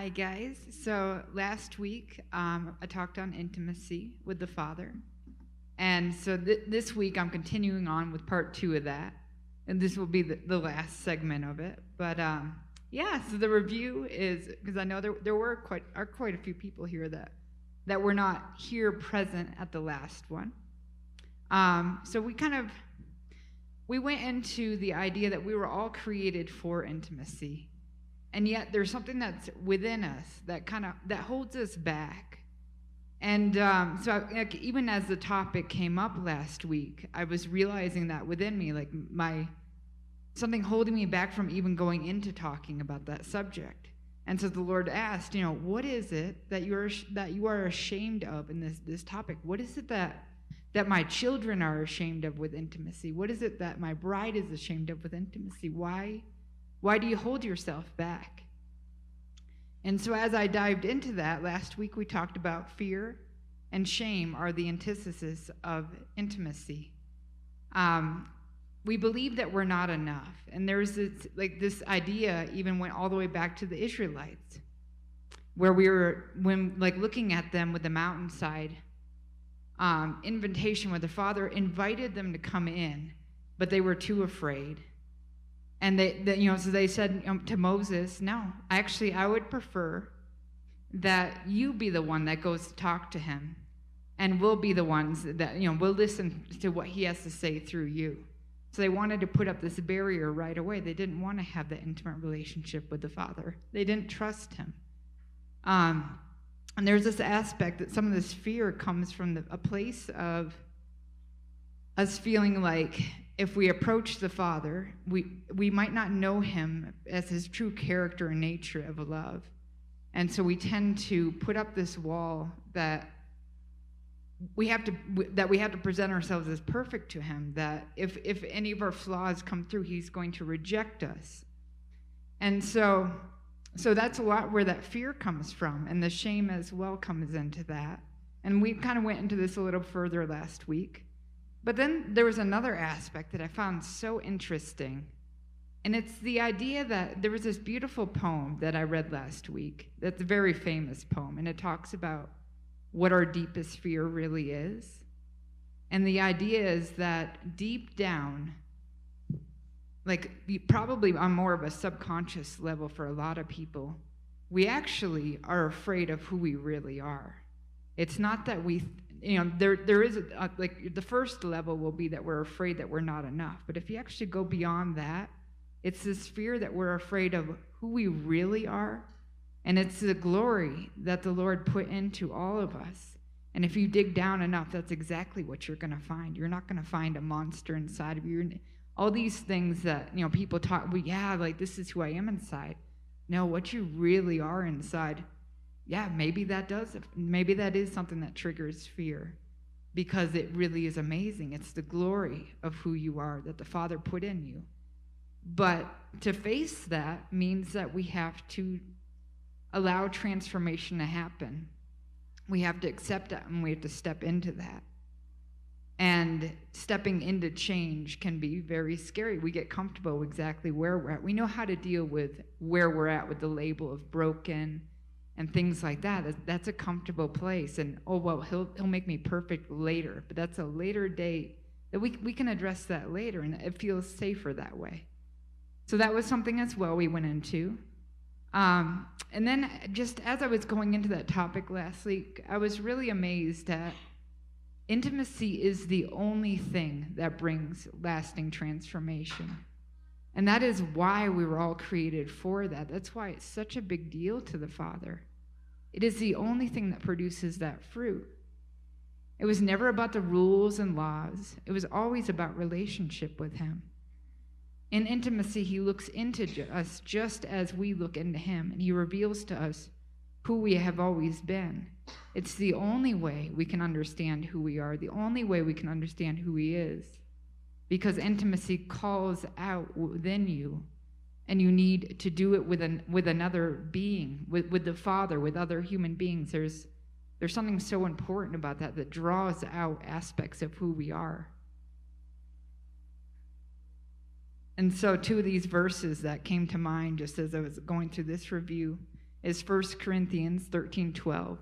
Hi, guys. So last week, I talked on intimacy with the Father. And so this week, I'm continuing on with part 2 of that. And this will be the last segment of it. But yeah, so the review is, because I know there were quite a few people here that were not here present at the last one. So we went into the idea that we were all created for intimacy. And yet there's something that's within us that holds us back. And so even as the topic came up last week, I was realizing that within me, like something holding me back from even going into talking about that subject. And so the Lord asked, what is it that you are ashamed of in this topic? What is it that my children are ashamed of with intimacy? What is it that my bride is ashamed of with intimacy? Why do you hold yourself back? And so as I dived into that, last week we talked about fear and shame are the antithesis of intimacy. We believe that we're not enough. And there's this idea even went all the way back to the Israelites, where when looking at them with the mountainside invitation where the Father invited them to come in, but they were too afraid. And so they said to Moses, no, actually, I would prefer that you be the one that goes to talk to him, and we'll be the ones that, we'll listen to what he has to say through you. So they wanted to put up this barrier right away. They didn't want to have the intimate relationship with the Father. They didn't trust him. And there's this aspect that some of this fear comes from a place of us feeling like if we approach the Father, we might not know him as his true character and nature of love. And so we tend to put up this wall that we have to present ourselves as perfect to him, that if any of our flaws come through, he's going to reject us. And so that's a lot where that fear comes from, and the shame as well comes into that. And we kind of went into this a little further last week. But then there was another aspect that I found so interesting, and it's the idea that there was this beautiful poem that I read last week that's a very famous poem, and it talks about what our deepest fear really is. And the idea is that deep down, probably on more of a subconscious level for a lot of people, we actually are afraid of who we really are. It's not that there is the first level will be that we're afraid that we're not enough. But if you actually go beyond that, it's this fear that we're afraid of who we really are. And it's the glory that the Lord put into all of us. And if you dig down enough, that's exactly what you're going to find. You're not going to find a monster inside of you. All these things that, people talk, this is who I am inside. No, what you really are inside, maybe that is something that triggers fear, because it really is amazing. It's the glory of who you are that the Father put in you. But to face that means that we have to allow transformation to happen. We have to accept that, and we have to step into that. And stepping into change can be very scary. We get comfortable exactly where we're at. We know how to deal with where we're at with the label of broken and things like that. That's a comfortable place. And, he'll make me perfect later. But that's a later date that we can address that later, and it feels safer that way. So that was something as well we went into. And then just as I was going into that topic last week, I was really amazed at intimacy is the only thing that brings lasting transformation. And that is why we were all created for that. That's why it's such a big deal to the Father. It is the only thing that produces that fruit. It was never about the rules and laws. It was always about relationship with him. In intimacy, he looks into us just as we look into him, and he reveals to us who we have always been. It's the only way we can understand who we are, the only way we can understand who he is, because intimacy calls out within you, and you need to do it with another being, with the Father, with other human beings. There's something so important about that draws out aspects of who we are. And so 2 of these verses that came to mind just as I was going through this review is 1 Corinthians 13:12.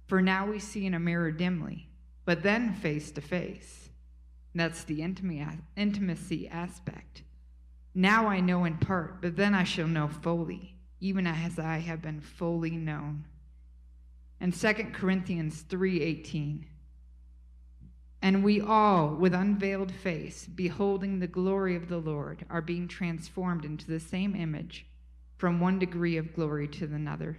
For now we see in a mirror dimly, but then face to face. That's the intimacy aspect. Now I know in part, but then I shall know fully, even as I have been fully known. And 2 Corinthians 3:18. And we all, with unveiled face, beholding the glory of the Lord, are being transformed into the same image from one degree of glory to another.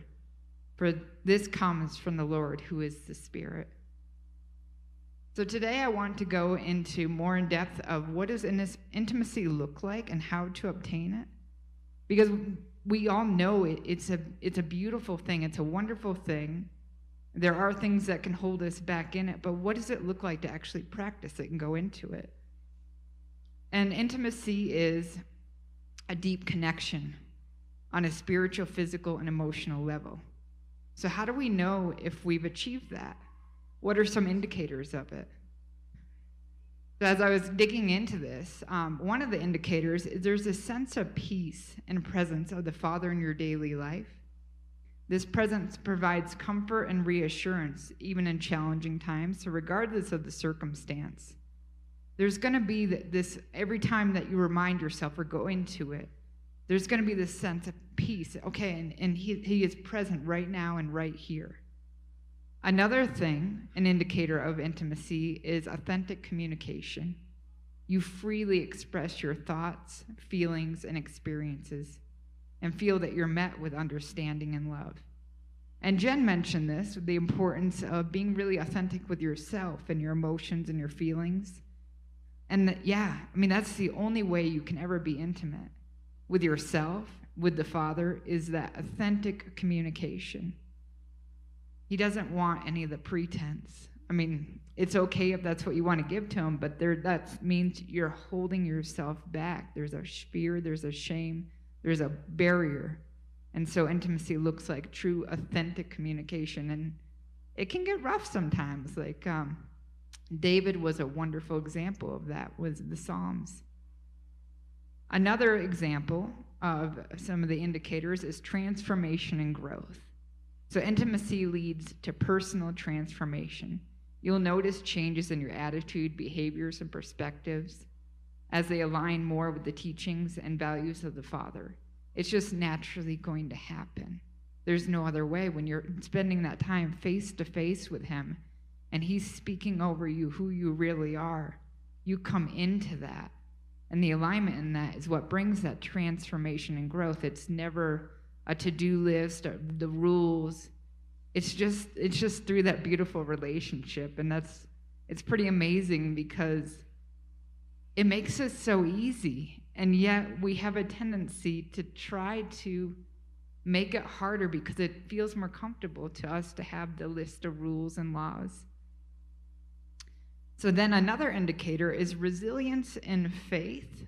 For this comes from the Lord, who is the Spirit. So today I want to go into more in depth of what does intimacy look like and how to obtain it. Because we all know it's a beautiful thing. It's a wonderful thing. There are things that can hold us back in it, but what does it look like to actually practice it and go into it? And intimacy is a deep connection on a spiritual, physical, and emotional level. So how do we know if we've achieved that? What are some indicators of it? So as I was digging into this, one of the indicators is there's a sense of peace and presence of the Father in your daily life. This presence provides comfort and reassurance, even in challenging times, so regardless of the circumstance. There's going to be this, every time that you remind yourself or go into it, there's going to be this sense of peace. Okay, and he is present right now and right here. Another thing, an indicator of intimacy, is authentic communication. You freely express your thoughts, feelings, and experiences, and feel that you're met with understanding and love. And Jen mentioned this, the importance of being really authentic with yourself and your emotions and your feelings. And that's the only way you can ever be intimate with yourself, with the Father, is that authentic communication. He doesn't want any of the pretense. It's okay if that's what you want to give to him, but that means you're holding yourself back. There's a fear, there's a shame, there's a barrier. And so intimacy looks like true, authentic communication. And it can get rough sometimes. Like David was a wonderful example of that, was the Psalms. Another example of some of the indicators is transformation and growth. So intimacy leads to personal transformation. You'll notice changes in your attitude, behaviors, and perspectives as they align more with the teachings and values of the Father. It's just naturally going to happen. There's no other way. When you're spending that time face to face with him and he's speaking over you who you really are, you come into that. And the alignment in that is what brings that transformation and growth. It's never a to-do list or the rules. It's just through that beautiful relationship. And it's pretty amazing because it makes it so easy. And yet we have a tendency to try to make it harder because it feels more comfortable to us to have the list of rules and laws. So then another indicator is resilience in faith,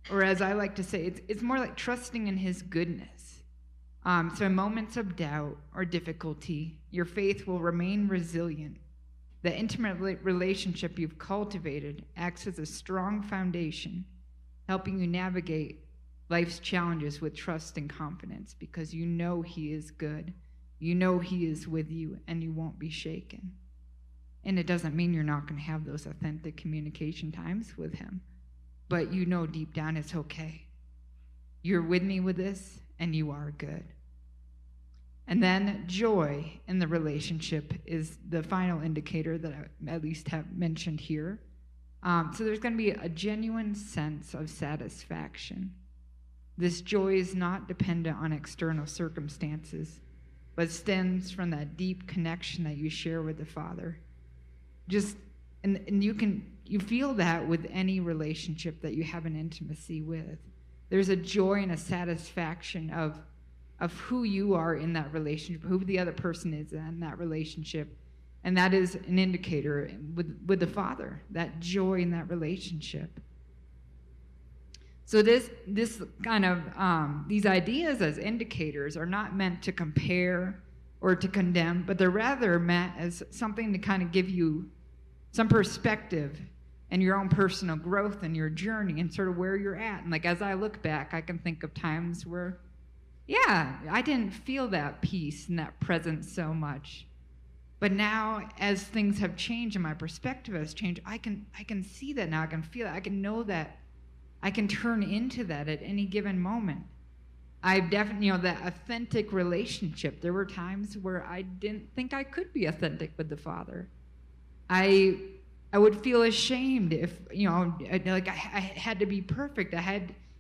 or as I like to say, it's more like trusting in his goodness. So in moments of doubt or difficulty, your faith will remain resilient. The intimate relationship you've cultivated acts as a strong foundation, helping you navigate life's challenges with trust and confidence because you know he is good. You know he is with you and you won't be shaken. And it doesn't mean you're not going to have those authentic communication times with him, but you know deep down it's okay. You're with me with this and you are good. And then joy in the relationship is the final indicator that I at least have mentioned here. So there's going to be a genuine sense of satisfaction. This joy is not dependent on external circumstances, but stems from that deep connection that you share with the Father. And you feel that with any relationship that you have an intimacy with. There's a joy and a satisfaction of who you are in that relationship, who the other person is in that relationship. And that is an indicator with the Father, that joy in that relationship. So this kind of, these ideas as indicators are not meant to compare or to condemn, but they're rather meant as something to kind of give you some perspective and your own personal growth and your journey and sort of where you're at. And like as I look back, I can think of times where, yeah, I didn't feel that peace and that presence so much. But now, as things have changed and my perspective has changed, I can see that now. I can feel it. I can know that I can turn into that at any given moment. I've definitely, that authentic relationship. There were times where I didn't think I could be authentic with the Father. I would feel ashamed if, like I had to be perfect.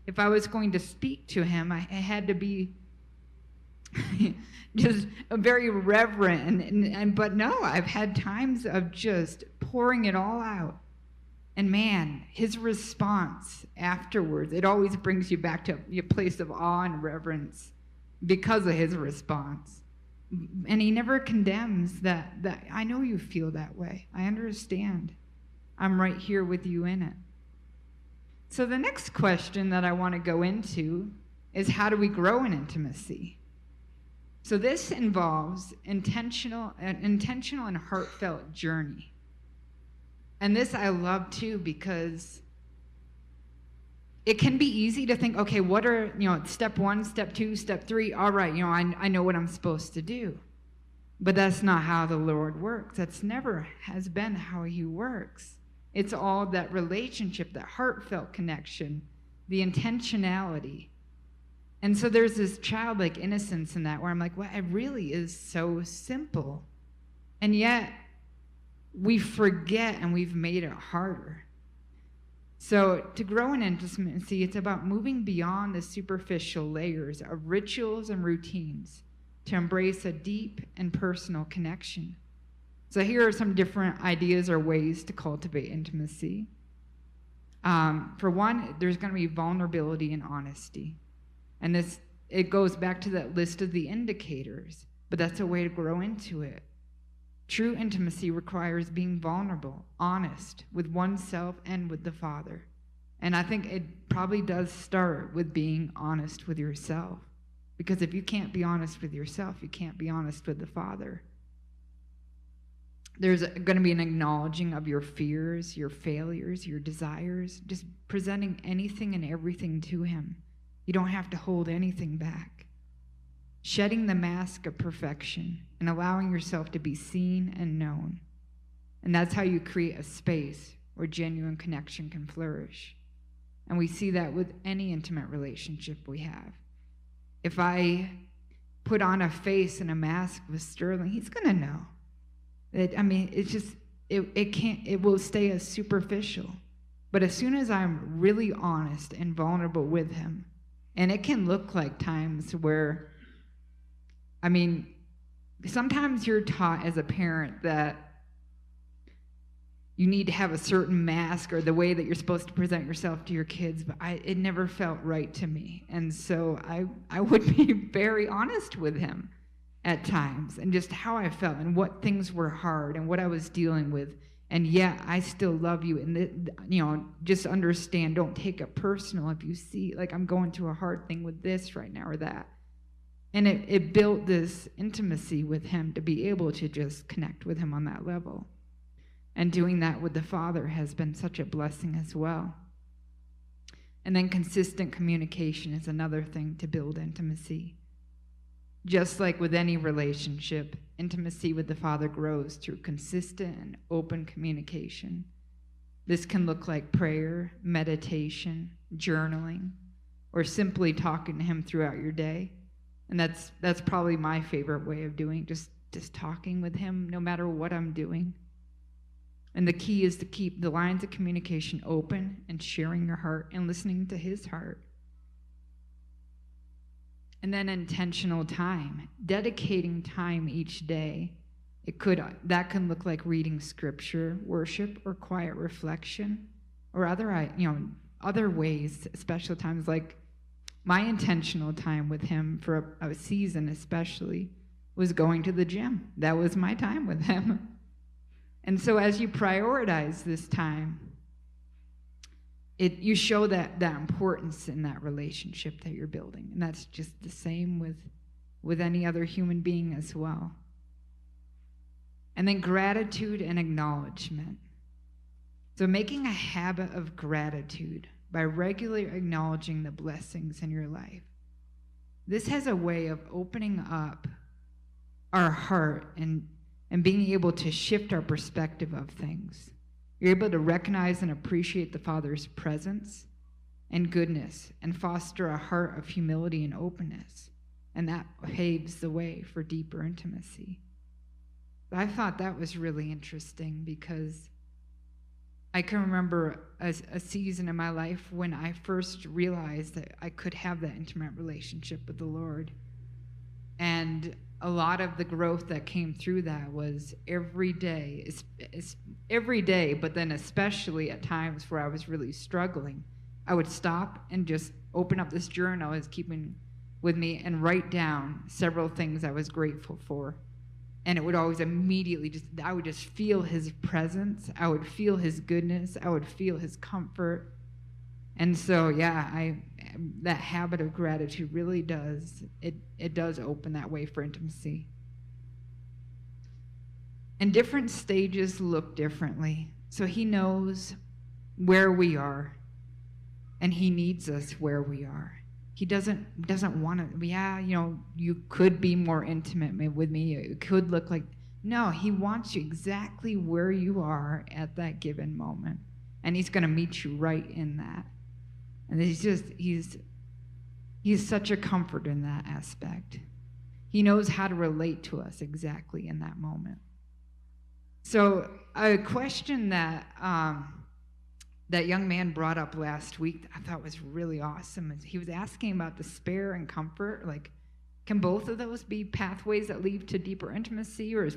If I was going to speak to him, I had to be just very reverent. But no, I've had times of just pouring it all out. And man, his response afterwards, it always brings you back to a place of awe and reverence because of his response. And he never condemns that I know you feel that way. I understand. I'm right here with you in it. So the next question that I want to go into is, how do we grow in intimacy? So this involves an intentional and heartfelt journey. And this I love too, because it can be easy to think, okay, what are, step 1, step 2, step 3, all right, I know what I'm supposed to do. But that's not how the Lord works. That's never has been how he works. It's all that relationship, that heartfelt connection, the intentionality. And so there's this childlike innocence in that, where I'm like, well, it really is so simple. And yet we forget, and we've made it harder. So to grow in intimacy, it's about moving beyond the superficial layers of rituals and routines to embrace a deep and personal connection. So here are some different ideas or ways to cultivate intimacy. For one, there's going to be vulnerability and honesty. And it goes back to that list of the indicators, but that's a way to grow into it. True intimacy requires being vulnerable, honest with oneself and with the Father. And I think it probably does start with being honest with yourself. Because if you can't be honest with yourself, you can't be honest with the Father. There's going to be an acknowledging of your fears, your failures, your desires, just presenting anything and everything to him. You don't have to hold anything back. Shedding the mask of perfection and allowing yourself to be seen and known. And that's how you create a space where genuine connection can flourish. And we see that with any intimate relationship we have. If I put on a face and a mask with Sterling, he's going to know. It will stay as superficial. But as soon as I'm really honest and vulnerable with him, and it can look like times where, sometimes you're taught as a parent that you need to have a certain mask or the way that you're supposed to present yourself to your kids, but it never felt right to me. And so I would be very honest with him at times, and just how I felt and what things were hard and what I was dealing with. And yeah, I still love you. And, just understand, don't take it personal if you see, like, I'm going through a hard thing with this right now or that. And it built this intimacy with him to be able to just connect with him on that level. And doing that with the Father has been such a blessing as well. And then consistent communication is another thing to build intimacy. Just like with any relationship, intimacy with the Father grows through consistent and open communication. This can look like prayer, meditation, journaling, or simply talking to him throughout your day. And that's probably my favorite way of doing, just talking with him no matter what I'm doing. And the key is to keep the lines of communication open and sharing your heart and listening to his heart. And then intentional time, dedicating time each day. That can look like reading scripture, worship, or quiet reflection, or other ways, special times. Like my intentional time with him for a season especially was going to the gym. That was my time with him. And so as you prioritize this time, you show that importance in that relationship that you're building. And that's just the same with any other human being as well. And then gratitude and acknowledgement. So making a habit of gratitude by regularly acknowledging the blessings in your life. this has a way of opening up our heart and being able to shift our perspective of things. You're able to recognize and appreciate the Father's presence and goodness and foster a heart of humility and openness. And that paves the way for deeper intimacy. I thought that was really interesting because I can remember a season in my life when I first realized that I could have that intimate relationship with the Lord. And a lot of the growth that came through that was every day, but then especially at times where I was really struggling, I would stop and just open up this journal I was keeping with me and write down several things I was grateful for. And it would always immediately I would just feel his presence. I would feel his goodness. I would feel his comfort. And so, yeah, that habit of gratitude really does, it does open that way for intimacy. And different stages look differently. So he knows where we are, and he needs us where we are. He doesn't want to, you could be more intimate with me. It could look like, no, he wants you exactly where you are at that given moment. And he's going to meet you right in that. And he's such a comfort in that aspect. He knows how to relate to us exactly in that moment. So a question that that young man brought up last week I thought was really awesome. He was asking about despair and comfort. Like, can both of those be pathways that lead to deeper intimacy, or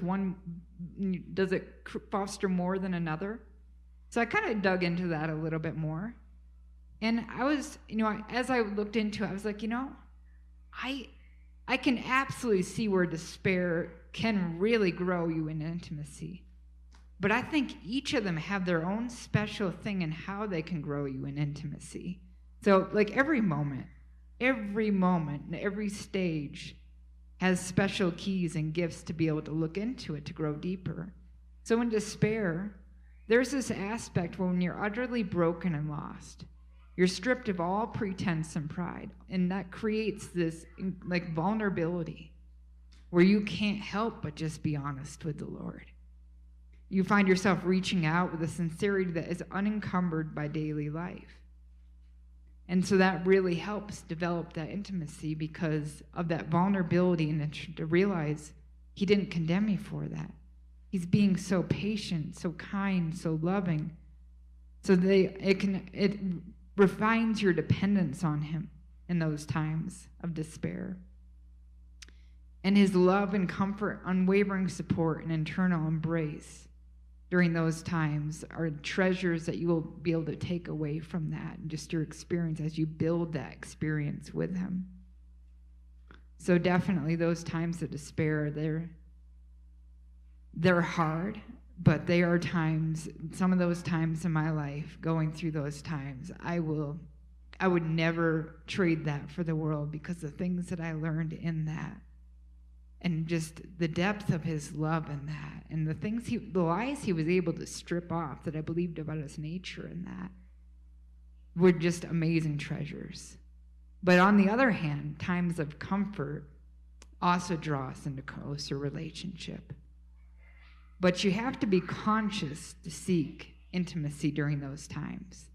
does it foster more than another? So I kind of dug into that a little bit more. And I was, as I looked into it, I was like, I can absolutely see where despair can really grow you in intimacy. But I think each of them have their own special thing in how they can grow you in intimacy. So like every moment, and every stage has special keys and gifts to be able to look into it, to grow deeper. So in despair, there's this aspect when you're utterly broken and lost. You're stripped of all pretense and pride, and that creates this like vulnerability where you can't help but just be honest with the Lord. You find yourself reaching out with a sincerity that is unencumbered by daily life. And so that really helps develop that intimacy because of that vulnerability, and to realize he didn't condemn me for that. He's being so patient, so kind, so loving. So it refines your dependence on him in those times of despair. And his love and comfort, unwavering support, and internal embrace during those times are treasures that you will be able to take away from that, and just your experience as you build that experience with him. So definitely those times of despair, they're hard, but they are times, some of those times in my life, going through those times, I would never trade that for the world, because the things that I learned in that, and just the depth of his love in that, and the lies he was able to strip off that I believed about his nature in that, were just amazing treasures. But on the other hand, times of comfort also draw us into closer relationship. But you have to be conscious to seek intimacy during those times.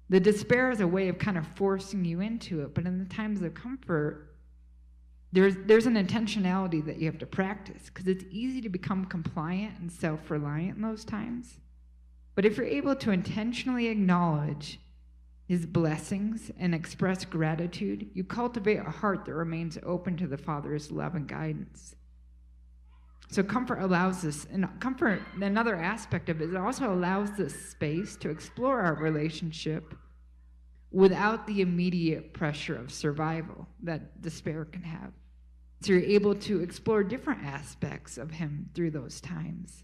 The despair is a way of kind of forcing you into it, but in the times of comfort, there's an intentionality that you have to practice, because it's easy to become compliant and self-reliant in those times. But if you're able to intentionally acknowledge his blessings and express gratitude, you cultivate a heart that remains open to the Father's love and guidance. So comfort allows us, and comfort, another aspect of it also allows this space to explore our relationship without the immediate pressure of survival that despair can have. So you're able to explore different aspects of him through those times.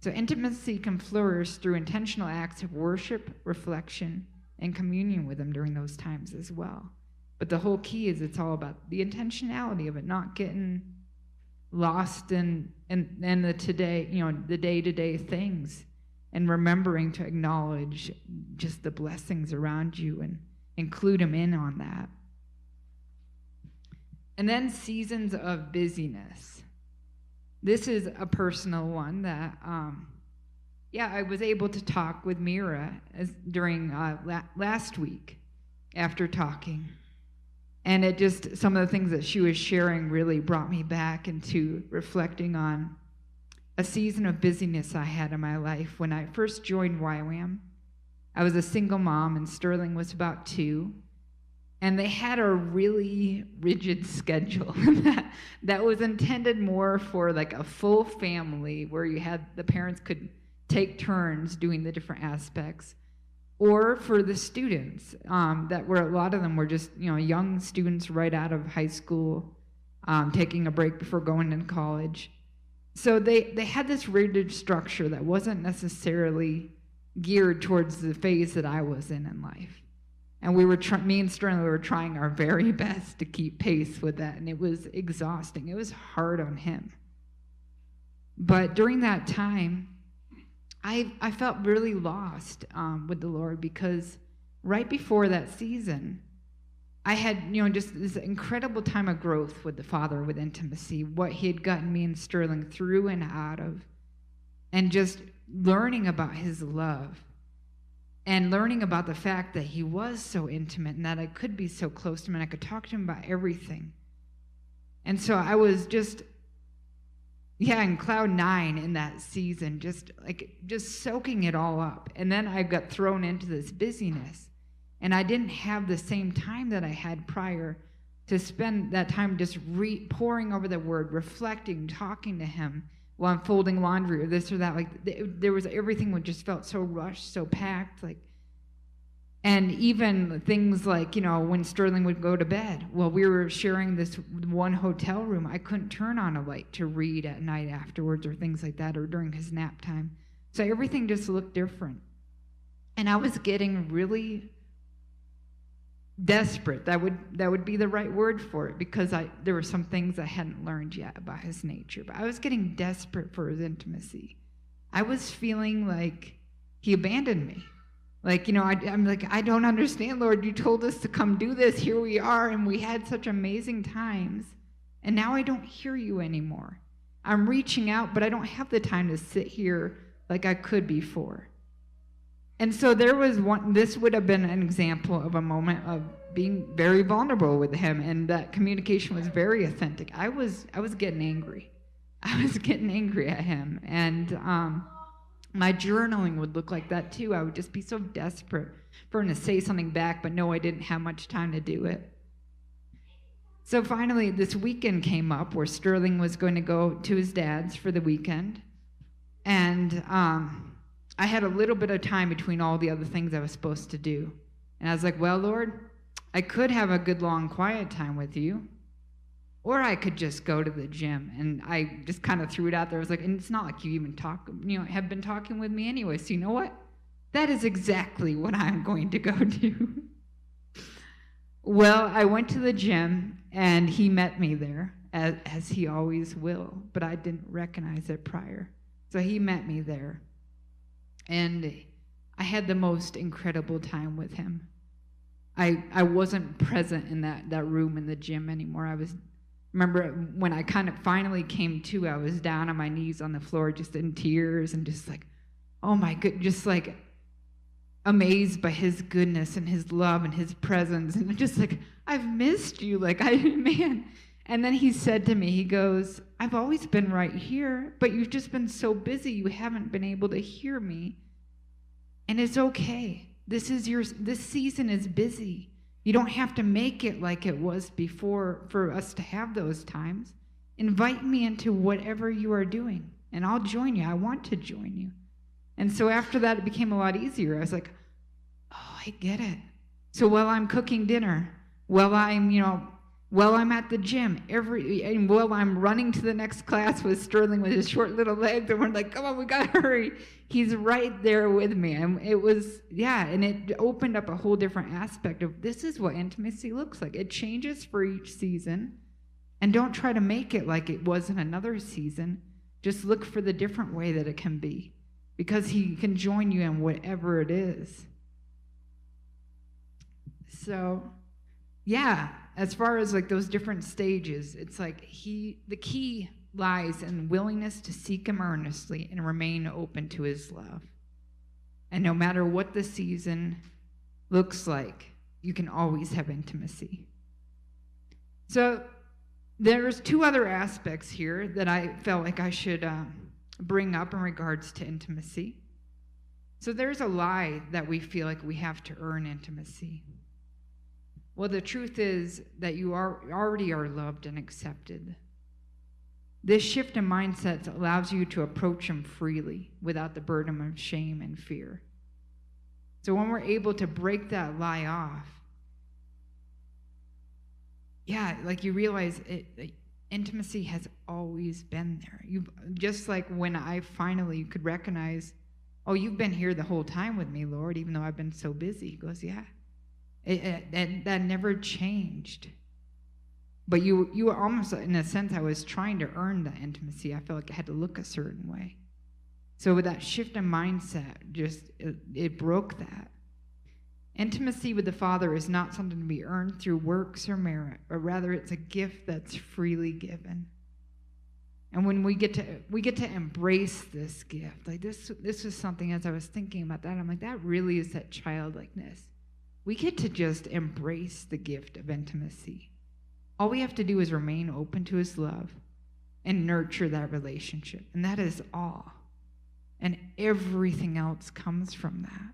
So intimacy can flourish through intentional acts of worship, reflection, and communion with him during those times as well. But the whole key is it's all about the intentionality of it, not getting lost in the today, the day-to-day things, and remembering to acknowledge just the blessings around you and include him in on that. And then seasons of busyness. This is a personal one that, I was able to talk with Mira during last week after talking. And it just, some of the things that she was sharing really brought me back into reflecting on a season of busyness I had in my life. When I first joined YWAM, I was a single mom, and Sterling was about 2. And they had a really rigid schedule that was intended more for like a full family, where you had the parents could take turns doing the different aspects, or for the students that were, a lot of them were just, young students right out of high school, taking a break before going into college. So they had this rigid structure that wasn't necessarily geared towards the phase that I was in life. And me and Sterling, we were trying our very best to keep pace with that, and it was exhausting. It was hard on him. But during that time, I felt really lost with the Lord, because right before that season, I had, just this incredible time of growth with the Father, with intimacy, what He had gotten me and Sterling through and out of, and just learning about His love. And learning about the fact that He was so intimate and that I could be so close to Him and I could talk to Him about everything. And so I was just, in cloud 9 in that season, just soaking it all up. And then I got thrown into this busyness. And I didn't have the same time that I had prior to spend that time just poring over the Word, reflecting, talking to Him while I'm folding laundry or this or that. There was, everything would just felt so rushed, so packed. And even things like, when Sterling would go to bed, well, we were sharing this one hotel room. I couldn't turn on a light to read at night afterwards or things like that, or during his nap time. So everything just looked different. And I was getting really desperate. That would be the right word for it, because there were some things I hadn't learned yet about His nature. But I was getting desperate for His intimacy. I was feeling like He abandoned me. I'm like, I don't understand, Lord. You told us to come do this. Here we are, and we had such amazing times. And now I don't hear You anymore. I'm reaching out, but I don't have the time to sit here like I could before. And so there was this would have been an example of a moment of being very vulnerable with Him, and that communication was very authentic. I was getting angry. I was getting angry at Him, and my journaling would look like that too. I would just be so desperate for Him to say something back, but no, I didn't have much time to do it. So finally, this weekend came up where Sterling was going to go to his dad's for the weekend, and I had a little bit of time between all the other things I was supposed to do. And I was like, well, Lord, I could have a good, long, quiet time with You, or I could just go to the gym. And I just kind of threw it out there. I was like, and it's not like you even have been talking with me anyway. So you know what? That is exactly what I'm going to go do. Well, I went to the gym, and he met me there, as he always will, but I didn't recognize it prior. So he met me there. And I had the most incredible time with him. I wasn't present in that room in the gym anymore. Remember when I kind of finally came to, I was down on my knees on the floor just in tears and just like, oh my God, just like amazed by His goodness and His love and His presence. And just like, I've missed You. Man. And then he said to me, he goes, I've always been right here, but you've just been so busy, you haven't been able to hear me. And it's okay. This season is busy. You don't have to make it like it was before for us to have those times. Invite me into whatever you are doing, and I'll join you. I want to join you. And so after that, it became a lot easier. I was like, oh, I get it. So while I'm cooking dinner, while I'm at the gym, and while I'm running to the next class with Sterling with his short little legs, and we're like, come on, we gotta hurry. He's right there with me. And it opened up a whole different aspect of this is what intimacy looks like. It changes for each season, and don't try to make it like it was in another season. Just look for the different way that it can be, because He can join you in whatever it is. So, yeah, as far as like those different stages, it's like the key lies in willingness to seek him earnestly and remain open to his love. And no matter what the season looks like, you can always have intimacy. So there's two other aspects here that I felt like I should bring up in regards to intimacy. So there's a lie that we feel like we have to earn intimacy. Well, the truth is that you already are loved and accepted. This shift in mindset allows you to approach him freely without the burden of shame and fear. So when we're able to break that lie off, yeah, like you realize intimacy has always been there. Just like when I finally could recognize, oh, you've been here the whole time with me, Lord, even though I've been so busy. He goes, yeah. That never changed. But you were almost, in a sense, I was trying to earn that intimacy. I felt like I had to look a certain way. So with that shift in mindset, it broke that. Intimacy with the Father is not something to be earned through works or merit, but rather it's a gift that's freely given. And when we get to embrace this gift, like this was something, as I was thinking about that, I'm like, that really is that childlikeness. We get to just embrace the gift of intimacy. All we have to do is remain open to his love and nurture that relationship. And that is all. And everything else comes from that.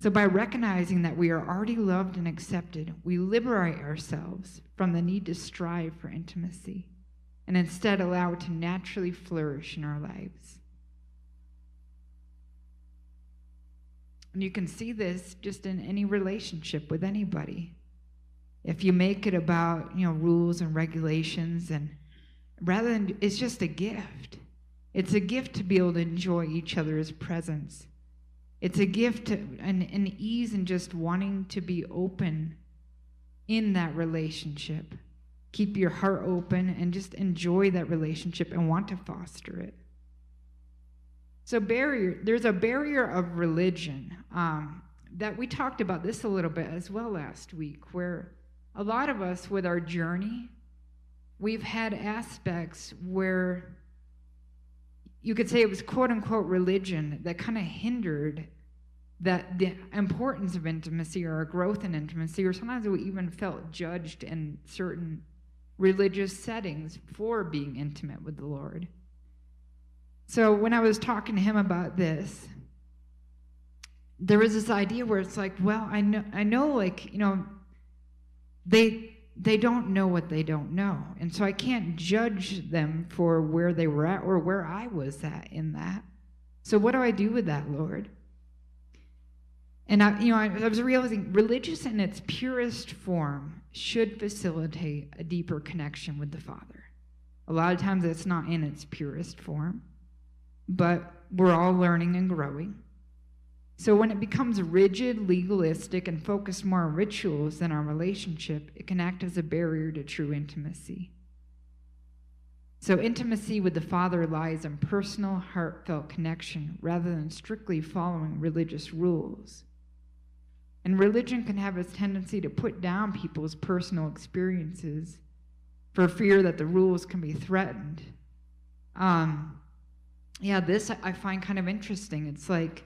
So by recognizing that we are already loved and accepted, we liberate ourselves from the need to strive for intimacy and instead allow it to naturally flourish in our lives. And you can see this just in any relationship with anybody. If you make it about, rules and regulations, and rather than, it's just a gift. It's a gift to be able to enjoy each other's presence. It's a gift to an ease in just wanting to be open in that relationship. Keep your heart open and just enjoy that relationship and want to foster it. So there's a barrier of religion that we talked about this a little bit as well last week, where a lot of us with our journey, we've had aspects where you could say it was quote-unquote religion that kind of hindered the importance of intimacy or our growth in intimacy, or sometimes we even felt judged in certain religious settings for being intimate with the Lord. So when I was talking to him about this, there was this idea where it's like, well, I know, like, they don't know what they don't know. And so I can't judge them for where they were at or where I was at in that. So what do I do with that, Lord? And I was realizing religious in its purest form should facilitate a deeper connection with the Father. A lot of times it's not in its purest form, but we're all learning and growing. So when it becomes rigid, legalistic, and focused more on rituals than our relationship, it can act as a barrier to true intimacy. So intimacy with the Father lies in personal, heartfelt connection rather than strictly following religious rules. And religion can have a tendency to put down people's personal experiences for fear that the rules can be threatened. This I find kind of interesting. It's like,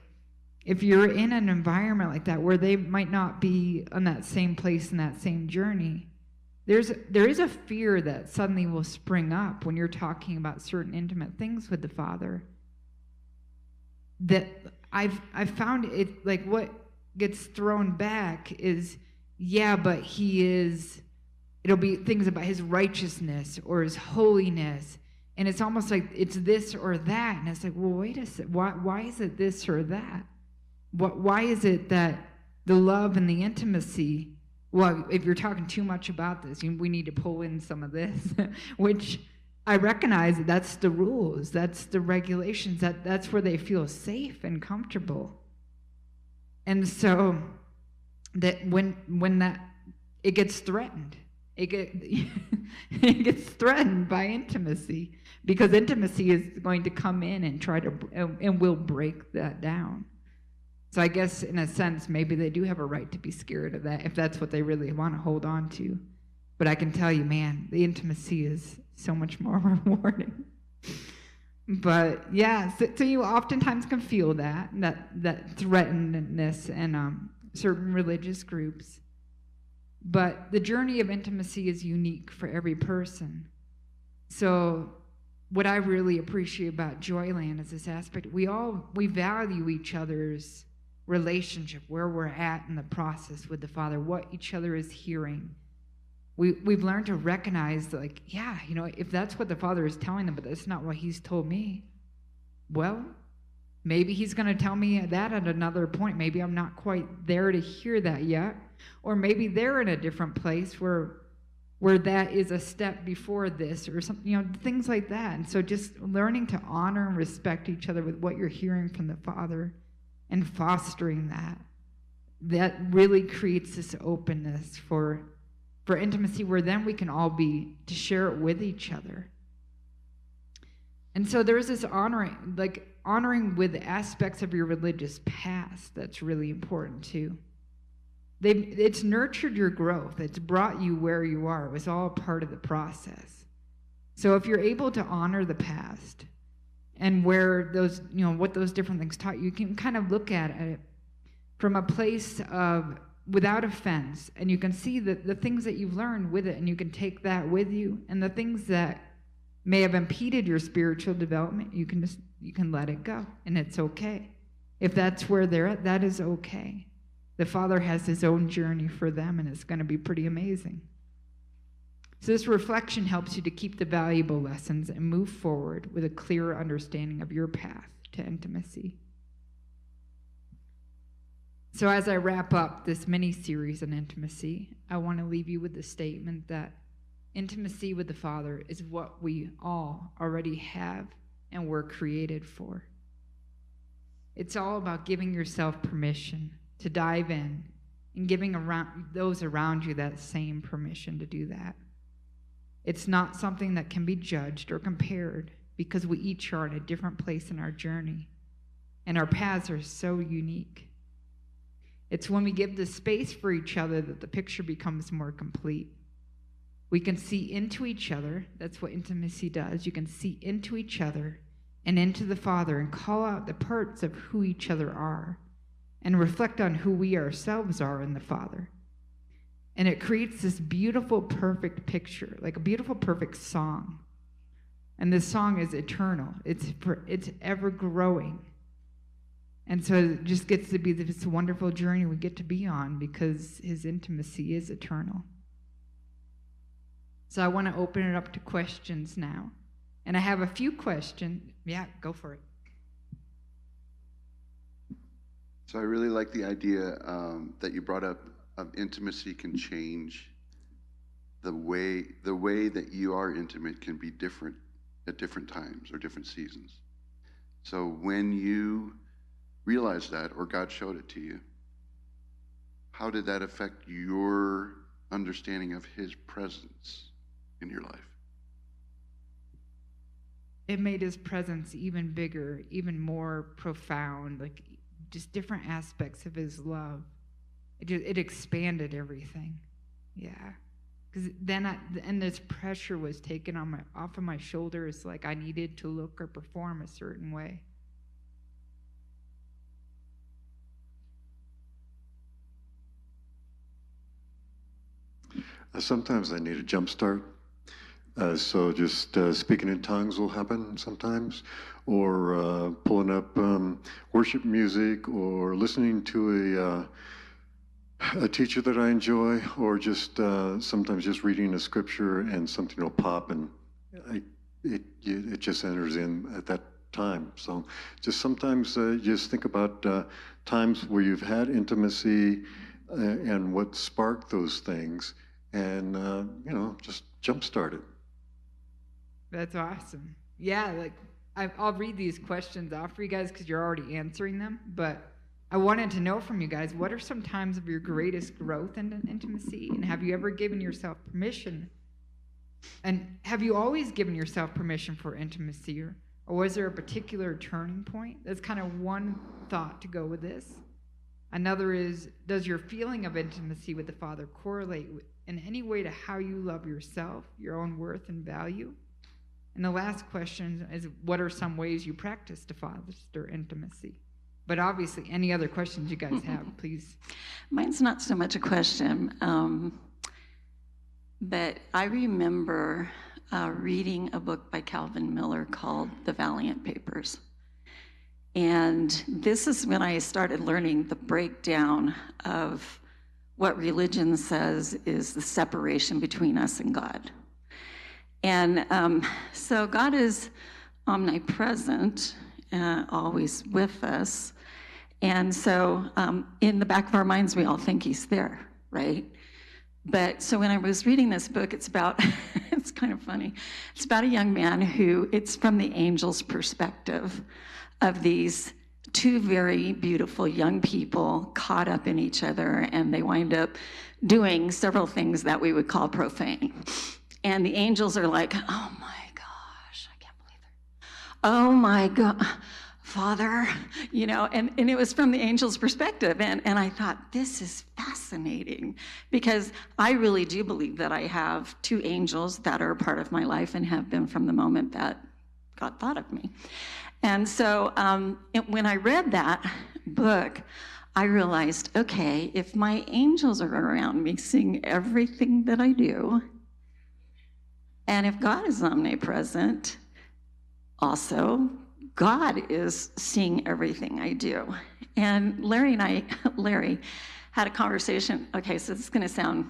if you're in an environment like that where they might not be on that same place in that same journey, there is a fear that suddenly will spring up when you're talking about certain intimate things with the Father. That I've found it, like, what gets thrown back is, but it'll be things about his righteousness or his holiness. And it's almost like it's this or that. And it's like, well, wait a second. Why is it this or that? Why is it that the love and the intimacy, well, if you're talking too much about this, we need to pull in some of this, which I recognize that's the rules, that's the regulations, that's where they feel safe and comfortable. And so that when that it gets threatened, it gets threatened by intimacy, because intimacy is going to come in and try to and will break that down. So I guess in a sense, maybe they do have a right to be scared of that if that's what they really want to hold on to. But I can tell you, man, the intimacy is so much more rewarding. But yeah, so you oftentimes can feel that threatenedness in certain religious groups. But the journey of intimacy is unique for every person. So what I really appreciate about Joyland is this aspect. We value each other's relationship, where we're at in the process with the Father, what each other is hearing. We've learned to recognize, like, yeah, if that's what the Father is telling them, but that's not what He's told me, well, maybe He's going to tell me that at another point. Maybe I'm not quite there to hear that yet. Or maybe they're in a different place where that is a step before this, or something, things like that. And so just learning to honor and respect each other with what you're hearing from the Father and fostering that really creates this openness for intimacy, where then we can all be to share it with each other. And so there's this honoring with aspects of your religious past that's really important too. It's nurtured your growth. It's brought you where you are. It was all part of the process. So if you're able to honor the past and where those, what those different things taught you, you can kind of look at it from a place of without offense, and you can see the things that you've learned with it, and you can take that with you, and the things that may have impeded your spiritual development, you can let it go, and it's okay. If that's where they're at, that is okay. The Father has His own journey for them, and it's going to be pretty amazing. So this reflection helps you to keep the valuable lessons and move forward with a clearer understanding of your path to intimacy. So as I wrap up this mini-series on intimacy, I want to leave you with the statement that intimacy with the Father is what we all already have and were created for. It's all about giving yourself permission to dive in and giving those around you that same permission to do that. It's not something that can be judged or compared, because we each are at a different place in our journey, and our paths are so unique. It's when we give the space for each other that the picture becomes more complete. We can see into each other. That's what intimacy does. You can see into each other and into the Father and call out the parts of who each other are and reflect on who we ourselves are in the Father. And it creates this beautiful, perfect picture, like a beautiful, perfect song. And this song is eternal. It's ever growing. And so it just gets to be this wonderful journey we get to be on, because His intimacy is eternal. So I want to open it up to questions now. And I have a few questions. Yeah, go for it. So I really like the idea that you brought up of intimacy can change. The way that you are intimate can be different at different times or different seasons. So when you realized that, or God showed it to you, how did that affect your understanding of His presence in your life? It made His presence even bigger, even more profound, like just different aspects of His love. It expanded everything. Yeah. Because then this pressure was taken off of my shoulders, like I needed to look or perform a certain way. Sometimes I need a jump start. So just speaking in tongues will happen sometimes, or pulling up worship music, or listening to a teacher that I enjoy, or just sometimes just reading a scripture and something will pop, and it just enters in at that time. So just sometimes just think about times where you've had intimacy and what sparked those things, and just jumpstart it. That's awesome. Yeah, like I'll read these questions off for you guys because you're already answering them, but I wanted to know from you guys, what are some times of your greatest growth in intimacy, and have you ever given yourself permission? And have you always given yourself permission for intimacy, or was there a particular turning point? That's kind of one thought to go with this. Another is, does your feeling of intimacy with the Father correlate in any way to how you love yourself, your own worth and value? And the last question is, what are some ways you practice to foster intimacy? But obviously, any other questions you guys have, please. Mine's not so much a question, but I remember reading a book by Calvin Miller called The Valiant Papers. And this is when I started learning the breakdown of what religion says is the separation between us and God. And so God is omnipresent, always with us. And so in the back of our minds, we all think he's there, right? But so when I was reading this book, it's about, it's kind of funny. It's about a young man who, it's from the angel's perspective of these two very beautiful young people caught up in each other, and they wind up doing several things that we would call profane. And the angels are like, oh my gosh, I can't believe it. Oh my God, Father, you know, and it was from the angel's perspective. And I thought, this is fascinating, because I really do believe that I have two angels that are a part of my life and have been from the moment that God thought of me. And so when I read that book, I realized, okay, if my angels are around me seeing everything that I do, and if God is omnipresent, also, God is seeing everything I do. And Larry had a conversation. Okay, so this is going to sound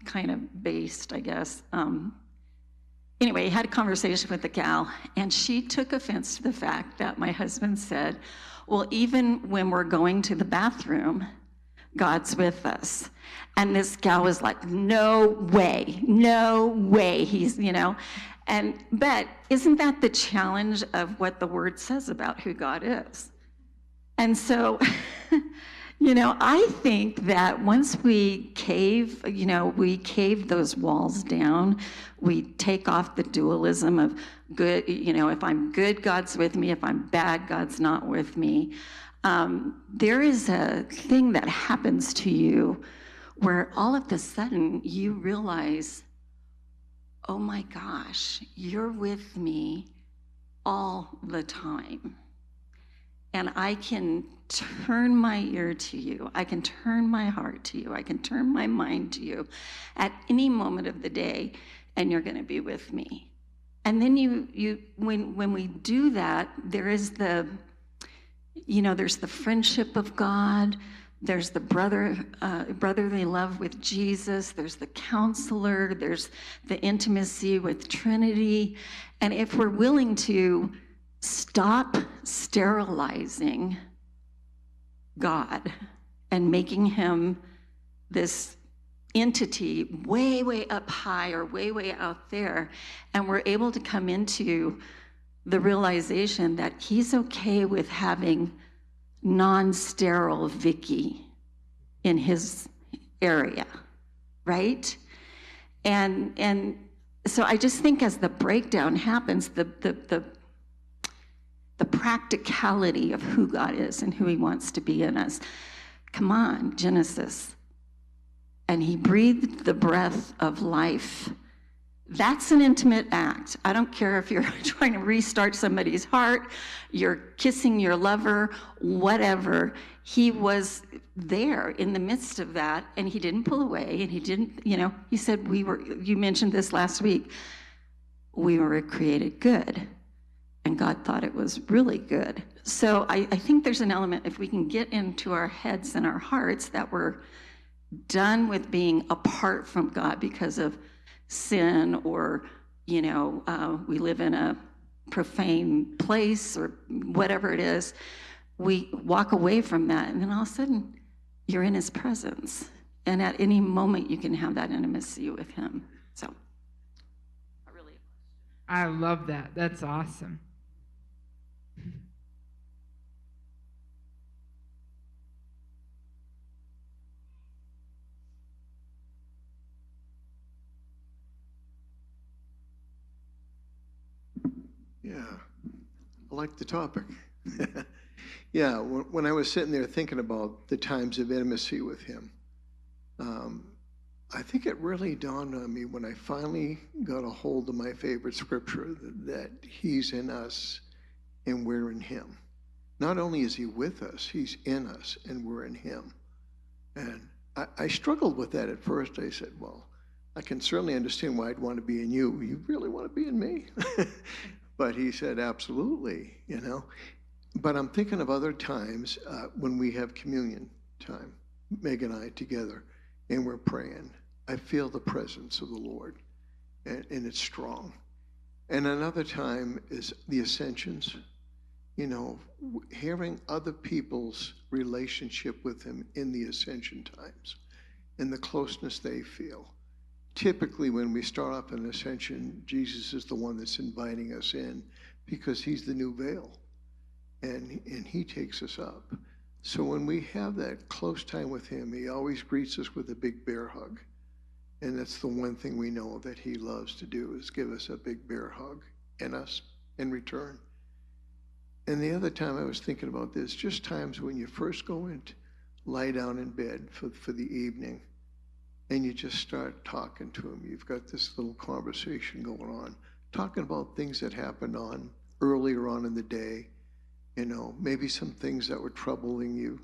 kind of based, I guess. Anyway, he had a conversation with the gal, and she took offense to the fact that my husband said, well, even when we're going to the bathroom, God's with us. And this gal was like, no way, he's, you know. But isn't that the challenge of what the word says about who God is? And so, you know, I think that once we cave those walls down, we take off the dualism of good, you know, if I'm good, God's with me. If I'm bad, God's not with me. There is a thing that happens to you where all of a sudden you realize, oh my gosh, you're with me all the time. And I can turn my ear to you. I can turn my heart to you. I can turn my mind to you at any moment of the day, and you're going to be with me. And then when we do that, there is there's the friendship of God. There's the brotherly love with Jesus. There's the counselor. There's the intimacy with Trinity. And if we're willing to stop sterilizing God and making him this entity way, way up high or way, way out there, and we're able to come into the realization that he's okay with having non-sterile Vicky in his area, right? And so I just think as the breakdown happens, the practicality of who God is and who he wants to be in us. Come on, Genesis. And he breathed the breath of life. That's an intimate act. I don't care if you're trying to restart somebody's heart, you're kissing your lover, whatever. He was there in the midst of that, and he didn't pull away, and he didn't, he said you mentioned this last week, we were created good, and God thought it was really good. So I think there's an element, if we can get into our heads and our hearts, that we're done with being apart from God because of sin, or we live in a profane place or whatever it is. We walk away from that, and then all of a sudden you're in his presence, and at any moment you can have that intimacy with him. So I love that. That's awesome. Yeah, I like the topic. Yeah, when I was sitting there thinking about the times of intimacy with him, um, I think it really dawned on me when I finally got a hold of my favorite scripture that he's in us and we're in him. Not only is he with us, he's in us and we're in him. And I struggled with that at first. I said, well, I can certainly understand why I'd want to be in you. You really want to be in me? But he said, absolutely, you know. But I'm thinking of other times when we have communion time, Meg and I together, and we're praying. I feel the presence of the Lord, and it's strong. And another time is the ascensions, you know, hearing other people's relationship with him in the ascension times and the closeness they feel. Typically, when we start off an ascension, Jesus is the one that's inviting us in because he's the new veil, and he takes us up. So when we have that close time with him, he always greets us with a big bear hug. And that's the one thing we know that he loves to do, is give us a big bear hug and us in return. And the other time I was thinking about this, just times when you first go and lie down in bed for the evening, and you just start talking to him. You've got this little conversation going on, talking about things that happened on earlier on in the day, you know, maybe some things that were troubling you,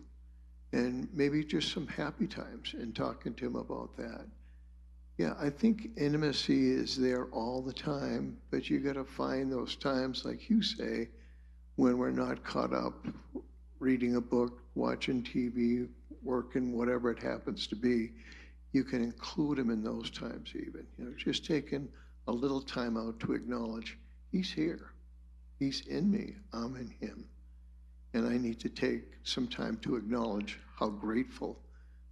and maybe just some happy times, and talking to him about that. Yeah, I think intimacy is there all the time, but you got to find those times, like you say, when we're not caught up reading a book, watching TV, working, whatever it happens to be. You can include him in those times even. You know, just taking a little time out to acknowledge he's here. He's in me. I'm in him. And I need to take some time to acknowledge how grateful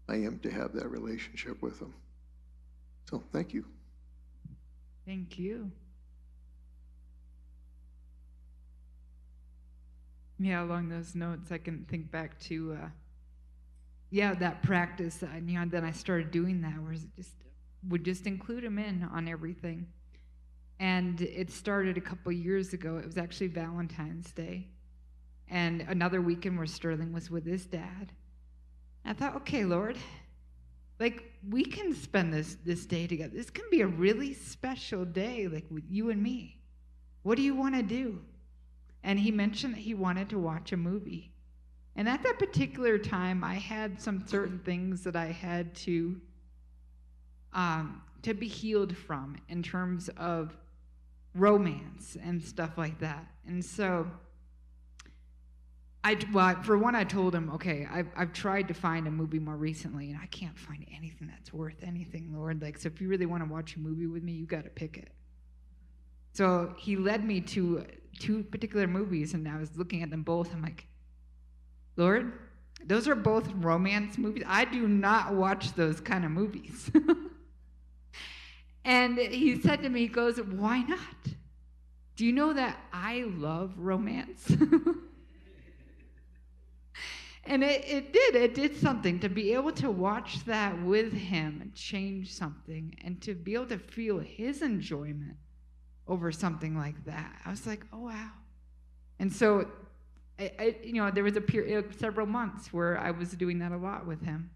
I am to have that relationship with him. So thank you. Thank you. Yeah, along those notes, I can think back to, that practice. Then I started doing that, where it would just include him in on everything. And it started a couple years ago. It was actually Valentine's Day, and another weekend where Sterling was with his dad. I thought, okay, Lord, like, we can spend this day together. This can be a really special day, like with you and me. What do you want to do? And he mentioned that he wanted to watch a movie. And at that particular time, I had some certain things that I had to be healed from in terms of romance and stuff like that. And so, for one, I told him, okay, I've tried to find a movie more recently, and I can't find anything that's worth anything, Lord. Like, so if you really want to watch a movie with me, you got to pick it. So he led me to two particular movies, and I was looking at them both. I'm like, Lord, those are both romance movies. I do not watch those kind of movies. And he said to me, he goes, why not? Do you know that I love romance? And it did something to be able to watch that with him and change something, and to be able to feel his enjoyment over something like that. I was like, oh, wow. And so, there was a period, several months where I was doing that a lot with him.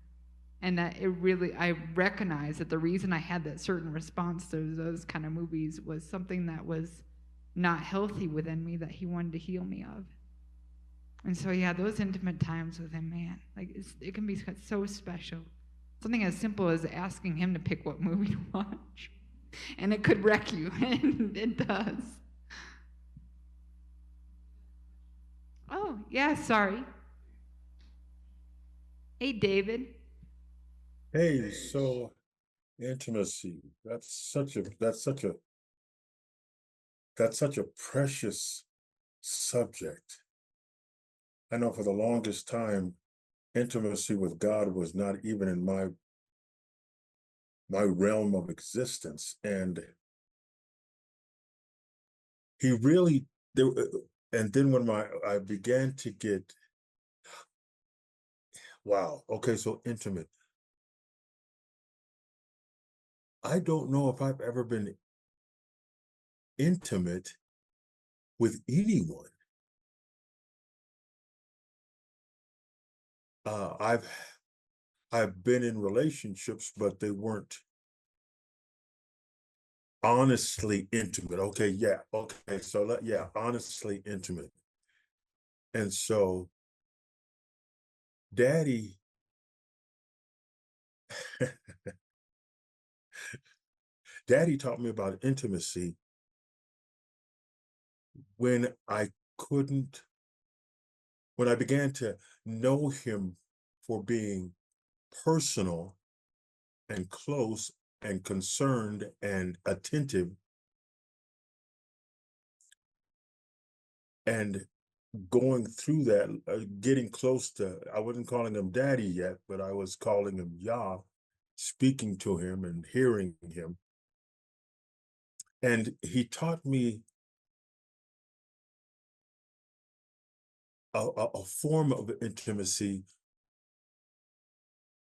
And that I recognized that the reason I had that certain response to those kind of movies was something that was not healthy within me that he wanted to heal me of. And so, yeah, those intimate times with him, man, like it can be so special. Something as simple as asking him to pick what movie to watch. And it could wreck you, and it does. Oh, yeah, sorry. Hey, David. Hey, so intimacy, that's such a precious subject. I know for the longest time, intimacy with God was not even in my realm of existence. And he really, and then when I began to get, wow, okay, so intimate. I don't know if I've ever been intimate with anyone. I've been in relationships, but they weren't honestly intimate. Okay, yeah, okay, so yeah, honestly intimate. And so, Daddy, Daddy taught me about intimacy when I couldn't, when I began to know him for being personal and close and concerned and attentive, and going through that, getting close to, I wasn't calling him daddy yet, but I was calling him Yah, speaking to him and hearing him. And he taught me a form of intimacy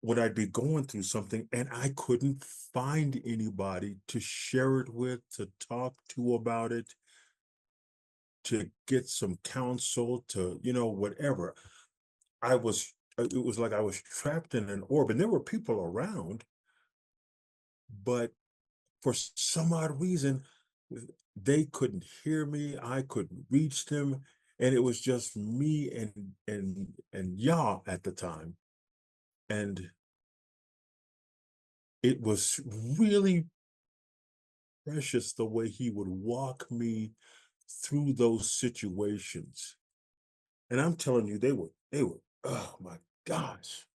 when I'd be going through something and I couldn't find anybody to share it with, to talk to about it, to get some counsel, to, whatever. It was like I was trapped in an orb, and there were people around, but for some odd reason, they couldn't hear me. I couldn't reach them, and it was just me and Yah at the time, and it was really precious the way he would walk me through those situations. And I'm telling you, they were, oh my gosh,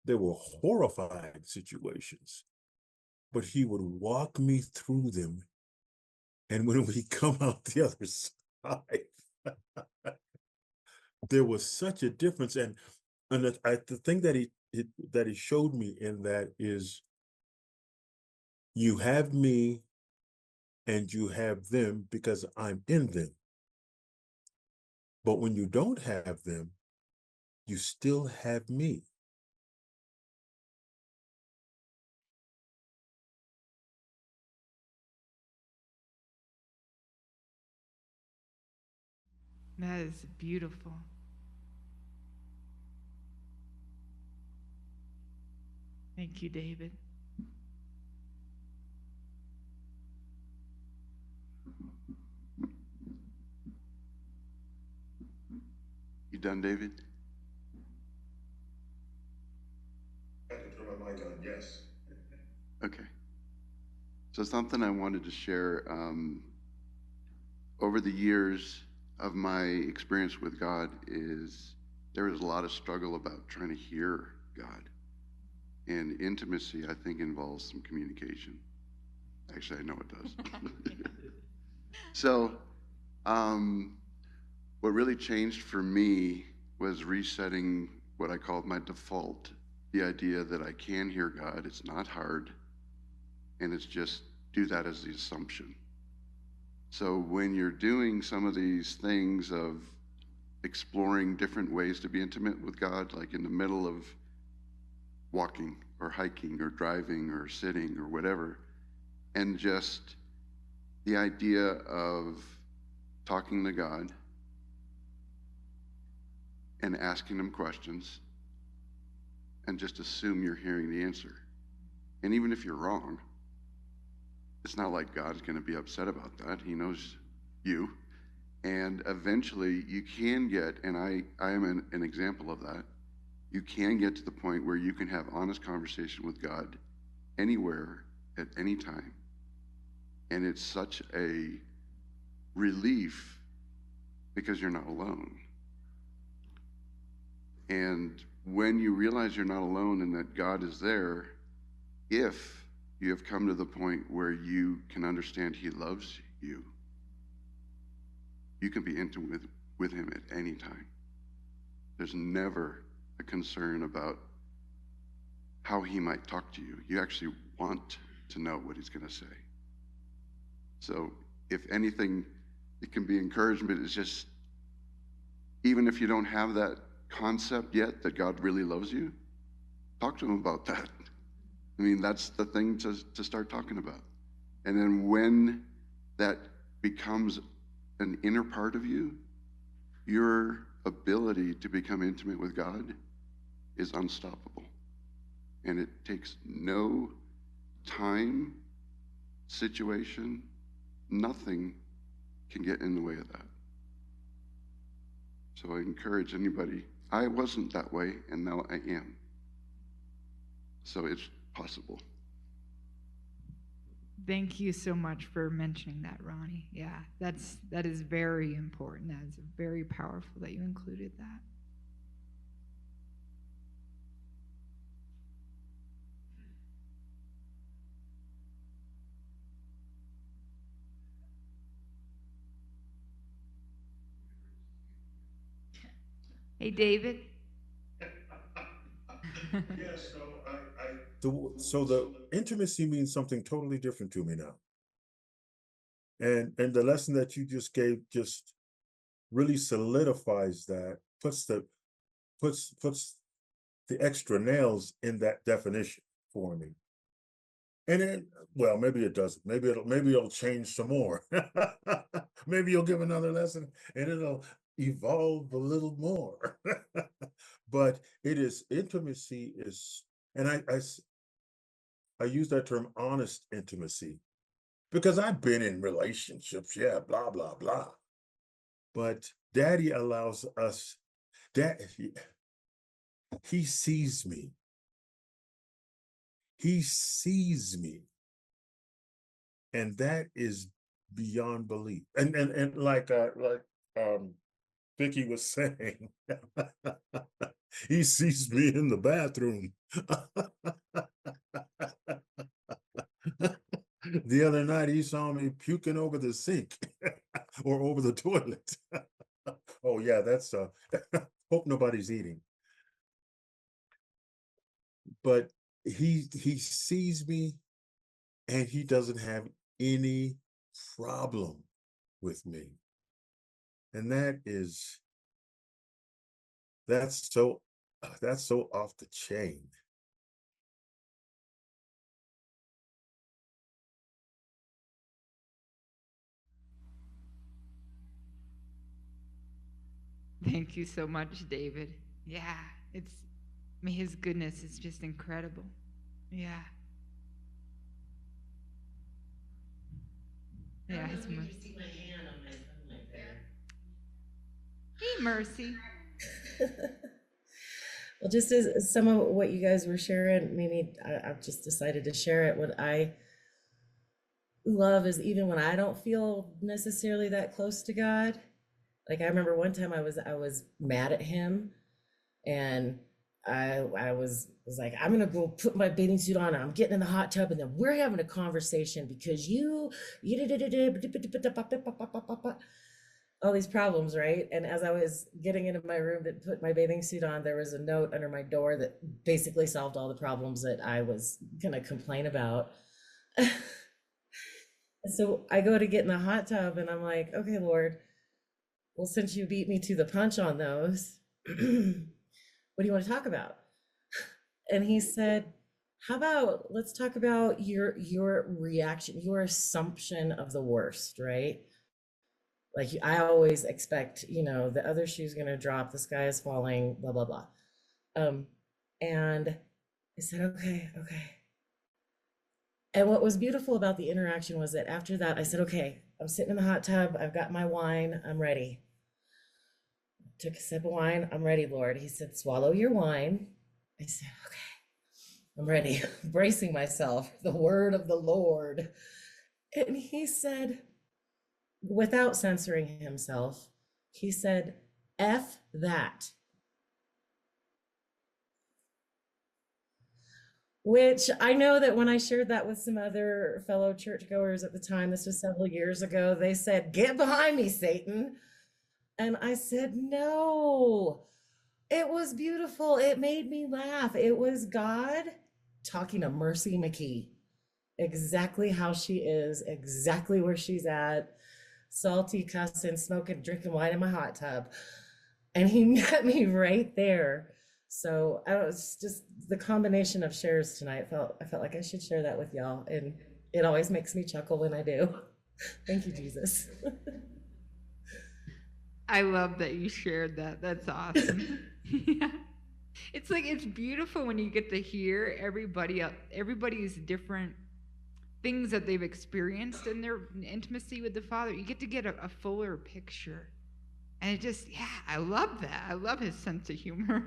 they were horrifying situations. But he would walk me through them. And when we come out the other side, there was such a difference. And the thing that he showed me in that is, you have me and you have them because I'm in them. But when you don't have them, you still have me. That is beautiful. Thank you, David. You done, David? I can turn my mic on, yes. Okay. So something I wanted to share, over the years of my experience with God is there was a lot of struggle about trying to hear God. And intimacy, I think, involves some communication. Actually, I know it does. So, what really changed for me was resetting what I called my default, the idea that I can hear God, it's not hard, and it's just do that as the assumption. So when you're doing some of these things of exploring different ways to be intimate with God, like in the middle of walking or hiking or driving or sitting or whatever, and just the idea of talking to God and asking him questions and just assume you're hearing the answer. And even if you're wrong, it's not like God's going to be upset about that. He knows you. And eventually you can get, and I am an example of that, you can get to the point where you can have honest conversation with God anywhere at any time. And it's such a relief because you're not alone. And when you realize you're not alone and that God is there, if you have come to the point where you can understand he loves you, you can be intimate with him at any time. There's never a concern about how he might talk to you. You actually want to know what he's going to say. So if anything, it can be encouragement. It's just, even if you don't have that concept yet that God really loves you, talk to him about that. I mean, that's the thing to start talking about. And then when that becomes an inner part of you, your ability to become intimate with God is unstoppable. And it takes no time, situation, nothing can get in the way of that. So I encourage anybody. I wasn't that way, and now I am. So it's possible. Thank you so much for mentioning that, Ronnie. Yeah, that is very important. That is very powerful that you included that. Hey, David. So the intimacy means something totally different to me now. And the lesson that you just gave just really solidifies that, puts the extra nails in that definition for me. And then, well, maybe it doesn't. Maybe it'll change some more. Maybe you'll give another lesson and it'll evolve a little more. But intimacy is, and I use that term, honest intimacy, because I've been in relationships, yeah, blah, blah, blah. But Daddy allows us, he sees me. He sees me. And that is beyond belief. And like Vicky was saying, he sees me in the bathroom. The other night, he saw me puking over the sink or over the toilet. Oh yeah, that's hope nobody's eating. But he sees me and he doesn't have any problem with me. And that's so off the chain. Thank you so much, David. Yeah, his goodness is just incredible. Yeah. Yeah, his mercy. See my hand on my phone like that. Hey, Mercy. Well, just as some of what you guys were sharing, maybe I've just decided to share it. What I love is even when I don't feel necessarily that close to God. Like I remember one time I was mad at him, and I was like, I'm gonna go put my bathing suit on, and I'm getting in the hot tub, and then we're having a conversation because you all these problems, right? And as I was getting into my room to put my bathing suit on, there was a note under my door that basically solved all the problems that I was gonna complain about. So I go to get in the hot tub and I'm like, okay, Lord, well, since you beat me to the punch on those, what do you want to talk about? And he said, how about let's talk about your reaction, your assumption of the worst, right? Like I always expect, the other shoe's gonna drop, the sky is falling, blah, blah, blah. And I said, okay. And what was beautiful about the interaction was that after that, I said, okay, I'm sitting in the hot tub, I've got my wine, I'm ready. Took a sip of wine, I'm ready, Lord. He said, swallow your wine. I said, okay, I'm ready, bracing myself, the word of the Lord. And he said, without censoring himself, he said, F that. Which I know that when I shared that with some other fellow churchgoers at the time, this was several years ago, they said, get behind me, Satan. And I said, no, it was beautiful. It made me laugh. It was God talking to Mercy McKee, exactly how she is, exactly where she's at, salty, cussing, smoking, drinking wine in my hot tub. And he met me right there. So it's just the combination of shares tonight. I felt like I should share that with y'all. And it always makes me chuckle when I do. Thank you, Jesus. I love that you shared that. That's awesome. Yeah. It's like it's beautiful when you get to hear everybody's different things that they've experienced in their intimacy with the Father. You get to get a fuller picture. And it just, yeah, I love that. I love his sense of humor.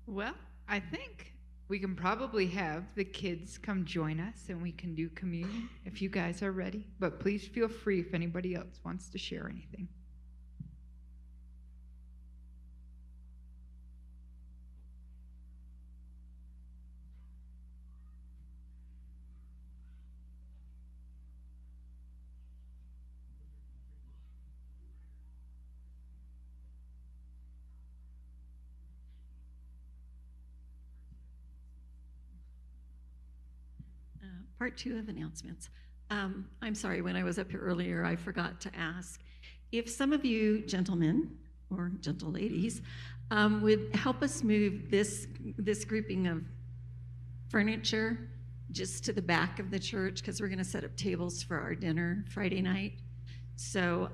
Well, I think we can probably have the kids come join us and we can do communion if you guys are ready. But please feel free if anybody else wants to share anything. Part 2 of announcements. I'm sorry, when I was up here earlier, I forgot to ask if some of you gentlemen or gentle ladies would help us move this grouping of furniture just to the back of the church, because we're going to set up tables for our dinner Friday night. So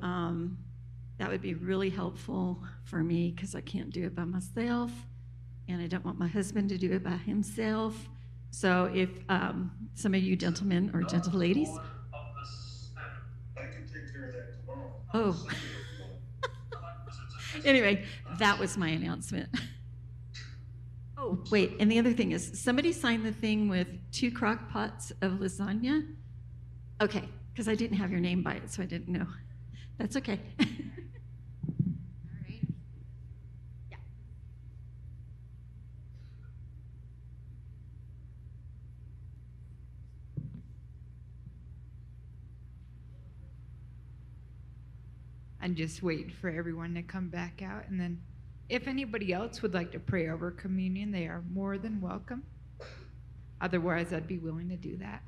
that would be really helpful for me, because I can't do it by myself, and I don't want my husband to do it by himself. So if some of you gentlemen or gentle ladies. I can take care of that tomorrow. Oh. Anyway, that was my announcement. Oh, wait, and the other thing is, somebody signed the thing with 2 crock pots of lasagna. Okay, because I didn't have your name by it, so I didn't know. That's okay. And just wait for everyone to come back out. And then if anybody else would like to pray over communion, they are more than welcome. Otherwise, I'd be willing to do that.